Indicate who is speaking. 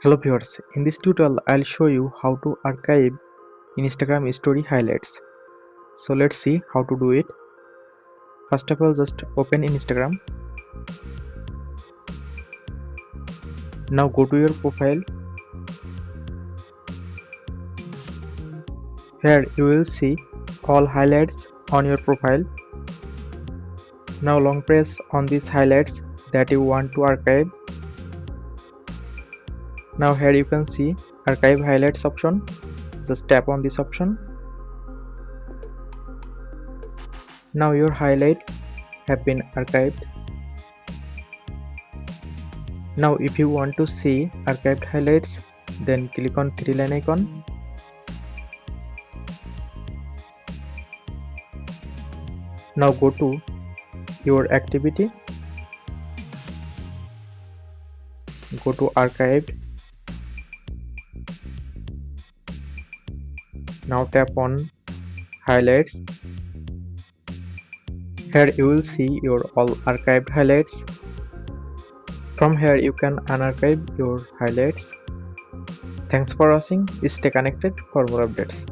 Speaker 1: Hello viewers, in this tutorial I'll show you how to archive Instagram story highlights. So let's see how to do it. First of all, just open Instagram. Now go to your profile. Here you will see all highlights on your profile. Now long press on these highlights that you want to archive. Now here you can see archive highlights option. Just tap on this option. Now your highlight have been archived. Now if you want to see archived highlights, then click on three line icon. Now go to your activity, go to archived. Now tap on highlights. Here you will see your all archived highlights. From here you can unarchive your highlights. Thanks for watching. Stay connected for more updates.